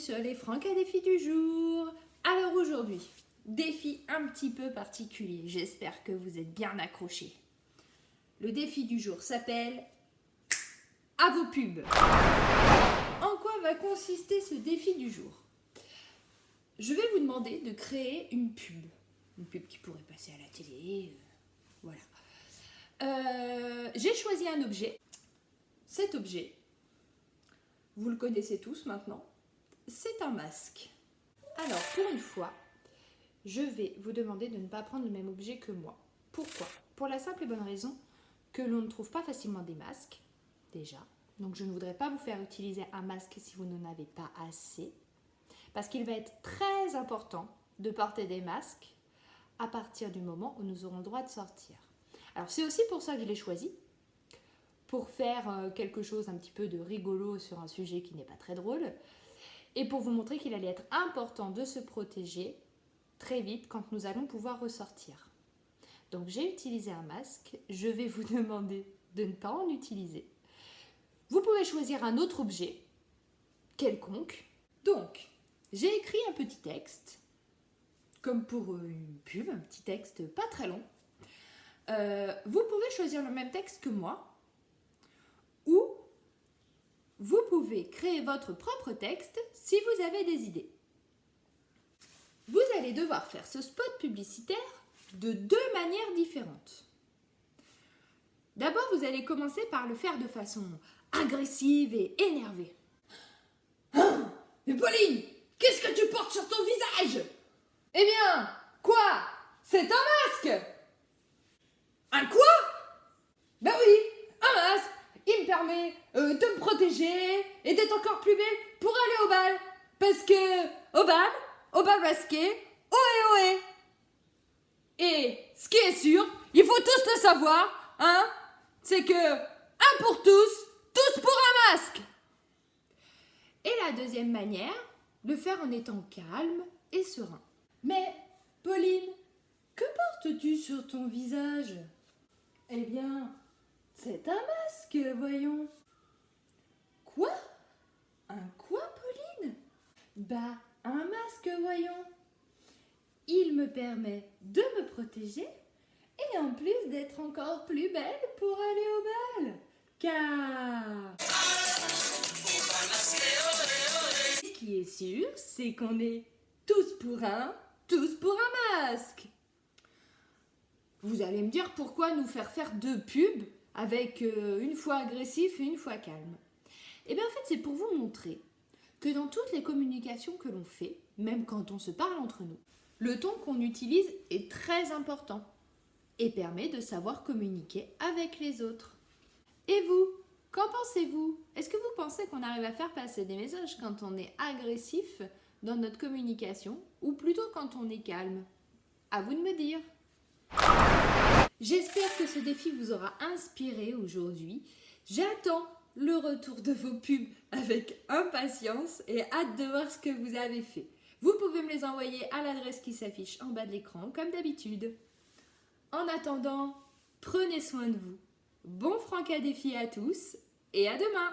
sur les Franck à défi du jour. Alors aujourd'hui, défi un petit peu particulier. J'espère que vous êtes bien accrochés. Le défi du jour s'appelle à vos pubs. En quoi va consister ce défi du jour? Je vais vous demander de créer une pub. Une pub qui pourrait passer à la télé. Voilà. J'ai choisi un objet. Cet objet, vous le connaissez tous maintenant, c'est un masque. Alors, pour une fois, je vais vous demander de ne pas prendre le même objet que moi. Pourquoi? Pour la simple et bonne raison que l'on ne trouve pas facilement des masques, déjà. Donc, je ne voudrais pas vous faire utiliser un masque si vous n'en avez pas assez. Parce qu'il va être très important de porter des masques à partir du moment où nous aurons le droit de sortir. Alors, c'est aussi pour ça que je l'ai choisi. Pour faire quelque chose un petit peu de rigolo sur un sujet qui n'est pas très drôle. Et pour vous montrer qu'il allait être important de se protéger très vite quand nous allons pouvoir ressortir. Donc j'ai utilisé un masque, je vais vous demander de ne pas en utiliser. Vous pouvez choisir un autre objet, quelconque. Donc, j'ai écrit un petit texte, comme pour une pub, un petit texte pas très long. Vous pouvez choisir le même texte que moi, ou vous pouvez créer votre propre texte si vous avez des idées. Vous allez devoir faire ce spot publicitaire de deux manières différentes. D'abord, vous allez commencer par le faire de façon agressive et énervée. Ah, mais Pauline, qu'est-ce que tu portes sur ton visage? Eh bien, quoi? C'est un masque! Un quoi? Ben oui, un masque! Il me permet de me protéger et d'être encore plus belle pour aller au bal. Parce que au bal masqué, ohé ohé. Et ce qui est sûr, il faut tous le savoir, hein, c'est que un pour tous pour un masque. Et la deuxième manière, le faire en étant calme et serein. Mais Pauline, que portes-tu sur ton visage? Eh bien, c'est un masque, voyons. Quoi? Un quoi, Pauline? Bah, un masque, voyons. Il me permet de me protéger et en plus d'être encore plus belle pour aller au bal. Car ce qui est sûr, c'est qu'on est tous pour un masque. Vous allez me dire pourquoi nous faire deux pubs avec une fois agressif et une fois calme. Eh bien en fait c'est pour vous montrer que dans toutes les communications que l'on fait, même quand on se parle entre nous, le ton qu'on utilise est très important et permet de savoir communiquer avec les autres. Et vous, qu'en pensez-vous? Est-ce que vous pensez qu'on arrive à faire passer des messages quand on est agressif dans notre communication ou plutôt quand on est calme? À vous de me dire. J'espère que ce défi vous aura inspiré aujourd'hui. J'attends le retour de vos pubs avec impatience et hâte de voir ce que vous avez fait. Vous pouvez me les envoyer à l'adresse qui s'affiche en bas de l'écran, comme d'habitude. En attendant, prenez soin de vous. Bon Franck à défi à tous et à demain!